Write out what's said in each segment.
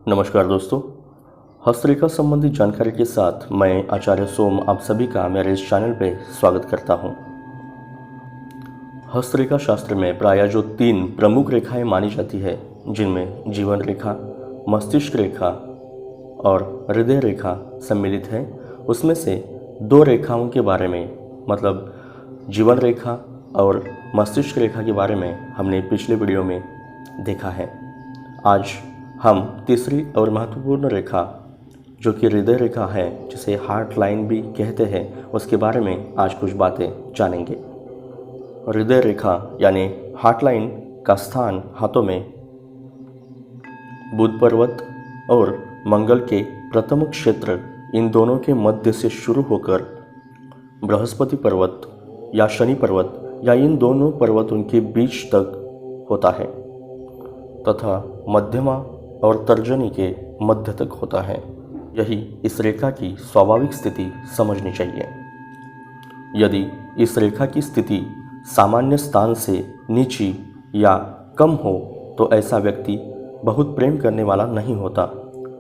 नमस्कार दोस्तों, हस्तरेखा संबंधी जानकारी के साथ मैं आचार्य सोम आप सभी का मेरे इस चैनल पे स्वागत करता हूँ। हस्तरेखा शास्त्र में प्रायः जो 3 प्रमुख रेखाएं मानी जाती है, जिनमें जीवन रेखा, मस्तिष्क रेखा और हृदय रेखा सम्मिलित है, उसमें से 2 रेखाओं के बारे में मतलब जीवन रेखा और मस्तिष्क रेखा के बारे में हमने पिछले वीडियो में देखा है। आज हम तीसरी और महत्वपूर्ण रेखा जो कि हृदय रेखा है, जिसे हार्ट लाइन भी कहते हैं, उसके बारे में आज कुछ बातें जानेंगे। हृदय रेखा यानी हार्ट लाइन का स्थान हाथों में बुध पर्वत और मंगल के प्रथम क्षेत्र, इन दोनों के मध्य से शुरू होकर बृहस्पति पर्वत या शनि पर्वत या इन दोनों पर्वतों के बीच तक होता है तथा मध्यमा और तर्जनी के मध्य तक होता है। यही इस रेखा की स्वाभाविक स्थिति समझनी चाहिए। यदि इस रेखा की स्थिति सामान्य स्थान से नीची या कम हो तो ऐसा व्यक्ति बहुत प्रेम करने वाला नहीं होता।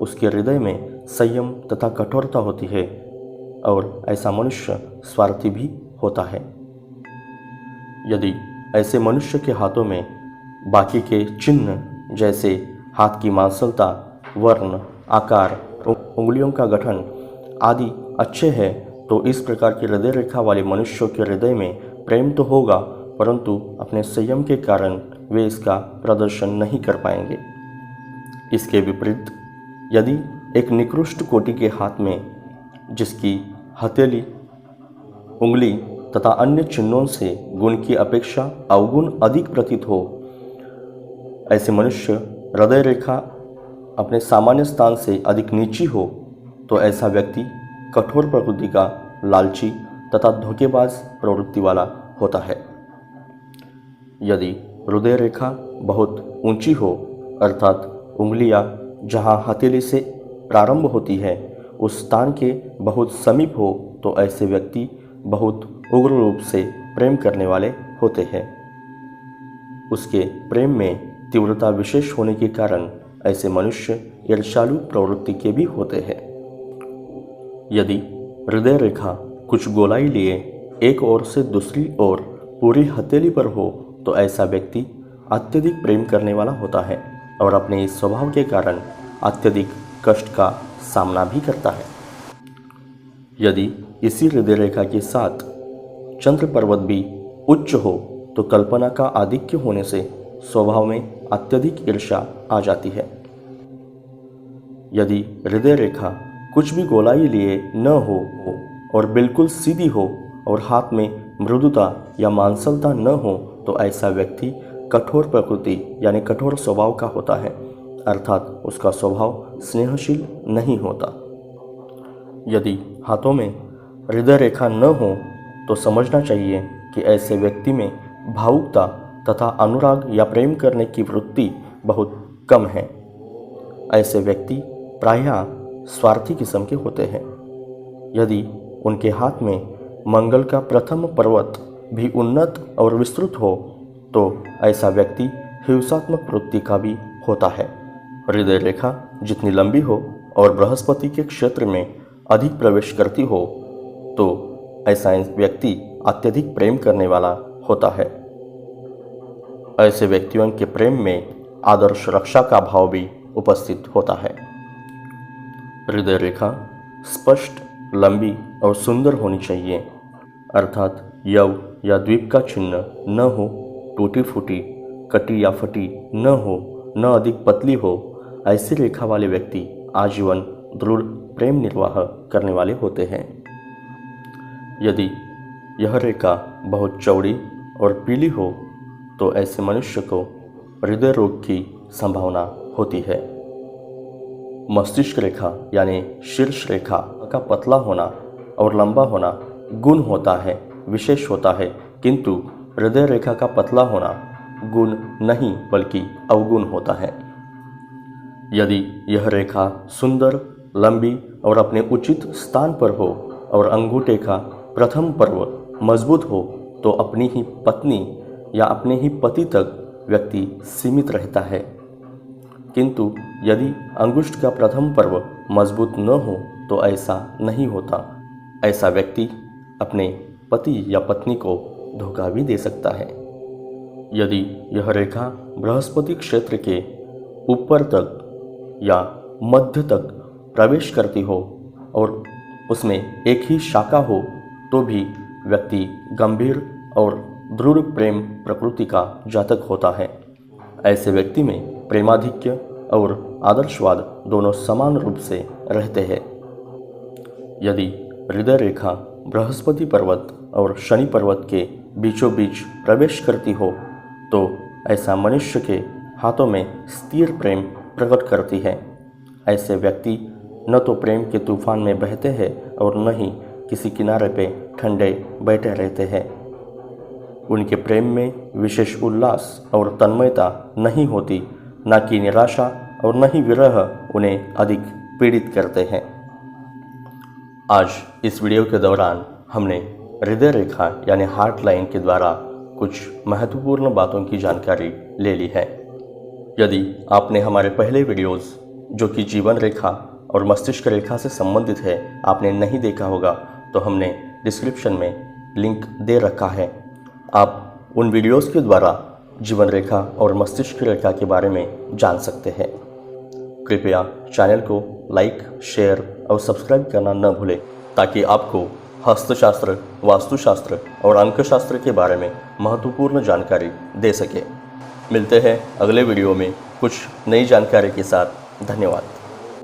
उसके हृदय में संयम तथा कठोरता होती है और ऐसा मनुष्य स्वार्थी भी होता है। यदि ऐसे मनुष्य के हाथों में बाकी के चिन्ह जैसे हाथ की मांसलता, वर्ण, आकार, उंगलियों का गठन आदि अच्छे हैं तो इस प्रकार की हृदय रेखा वाले मनुष्यों के हृदय में प्रेम तो होगा, परंतु अपने संयम के कारण वे इसका प्रदर्शन नहीं कर पाएंगे। इसके विपरीत यदि एक निकृष्ट कोटि के हाथ में, जिसकी हथेली, उंगली तथा अन्य चिन्हों से गुण की अपेक्षा अवगुण अधिक प्रतीत हो, ऐसे मनुष्य हृदय रेखा अपने सामान्य स्थान से अधिक नीची हो, तो ऐसा व्यक्ति कठोर प्रकृति का, लालची तथा धोखेबाज प्रवृत्ति वाला होता है। यदि हृदय रेखा बहुत ऊंची हो, अर्थात उंगलियां जहां हथेली से प्रारंभ होती है उस स्थान के बहुत समीप हो, तो ऐसे व्यक्ति बहुत उग्र रूप से प्रेम करने वाले होते हैं। उसके प्रेम में तीव्रता विशेष होने के कारण ऐसे मनुष्य ईर्ष्यालु प्रवृत्ति के भी होते हैं। यदि हृदय रेखा कुछ गोलाई लिए एक ओर से दूसरी ओर पूरी हथेली पर हो तो ऐसा व्यक्ति अत्यधिक प्रेम करने वाला होता है और अपने इस स्वभाव के कारण अत्यधिक कष्ट का सामना भी करता है। यदि इसी हृदय रेखा के साथ चंद्र पर्वत भी उच्च हो तो कल्पना का आधिक्य होने से स्वभाव में अत्यधिक ईर्ष्या आ जाती है। यदि हृदय रेखा कुछ भी गोलाई लिए न हो और बिल्कुल सीधी हो और हाथ में मृदुता या मांसलता न हो तो ऐसा व्यक्ति कठोर प्रकृति यानी कठोर स्वभाव का होता है, अर्थात उसका स्वभाव स्नेहशील नहीं होता। यदि हाथों में हृदय रेखा न हो तो समझना चाहिए कि ऐसे व्यक्ति में भावुकता तथा अनुराग या प्रेम करने की वृत्ति बहुत कम है। ऐसे व्यक्ति प्रायः स्वार्थी किस्म के होते हैं। यदि उनके हाथ में मंगल का प्रथम पर्वत भी उन्नत और विस्तृत हो तो ऐसा व्यक्ति हिंसात्मक प्रवृत्ति का भी होता है। हृदय रेखा जितनी लंबी हो और बृहस्पति के क्षेत्र में अधिक प्रवेश करती हो तो ऐसा व्यक्ति अत्यधिक प्रेम करने वाला होता है। ऐसे व्यक्तियों के प्रेम में आदर्श रक्षा का भाव भी उपस्थित होता है। हृदय रेखा स्पष्ट, लंबी और सुंदर होनी चाहिए, अर्थात यव या द्वीप का चिन्ह न हो, टूटी फूटी, कटी या फटी न हो, न अधिक पतली हो। ऐसी रेखा वाले व्यक्ति आजीवन दृढ़ प्रेम निर्वाह करने वाले होते हैं। यदि यह रेखा बहुत चौड़ी और पीली हो तो ऐसे मनुष्य को हृदय रोग की संभावना होती है। मस्तिष्क रेखा यानी शीर्ष रेखा का पतला होना और लंबा होना गुण होता है, विशेष होता है, किंतु हृदय रेखा का पतला होना गुण नहीं बल्कि अवगुण होता है। यदि यह रेखा सुंदर, लंबी और अपने उचित स्थान पर हो और अंगूठे का प्रथम पर्व मजबूत हो तो अपनी ही पत्नी या अपने ही पति तक व्यक्ति सीमित रहता है, किंतु यदि अंगुष्ठ का प्रथम पर्व मजबूत न हो तो ऐसा नहीं होता। ऐसा व्यक्ति अपने पति या पत्नी को धोखा भी दे सकता है। यदि यह रेखा बृहस्पति क्षेत्र के ऊपर तक या मध्य तक प्रवेश करती हो और उसमें एक ही शाखा हो तो भी व्यक्ति गंभीर और दृढ़ प्रेम प्रकृति का जातक होता है। ऐसे व्यक्ति में प्रेमाधिक्य और आदर्शवाद दोनों समान रूप से रहते हैं। यदि हृदय रेखा बृहस्पति पर्वत और शनि पर्वत के बीचों बीच प्रवेश करती हो तो ऐसा मनुष्य के हाथों में स्थिर प्रेम प्रकट करती है। ऐसे व्यक्ति न तो प्रेम के तूफान में बहते हैं और न ही किसी किनारे पे ठंडे बैठे रहते हैं। उनके प्रेम में विशेष उल्लास और तन्मयता नहीं होती, न कि निराशा और न ही विरह उन्हें अधिक पीड़ित करते हैं। आज इस वीडियो के दौरान हमने हृदय रेखा यानी हार्ट लाइन के द्वारा कुछ महत्वपूर्ण बातों की जानकारी ले ली है। यदि आपने हमारे पहले वीडियोस जो कि जीवन रेखा और मस्तिष्क रेखा से संबंधित है आपने नहीं देखा होगा तो हमने डिस्क्रिप्शन में लिंक दे रखा है। आप उन वीडियोस के द्वारा जीवन रेखा और मस्तिष्क रेखा के बारे में जान सकते हैं। कृपया चैनल को लाइक, शेयर और सब्सक्राइब करना न भूलें ताकि आपको हस्तशास्त्र, वास्तुशास्त्र और अंकशास्त्र के बारे में महत्वपूर्ण जानकारी दे सके। मिलते हैं अगले वीडियो में कुछ नई जानकारी के साथ। धन्यवाद।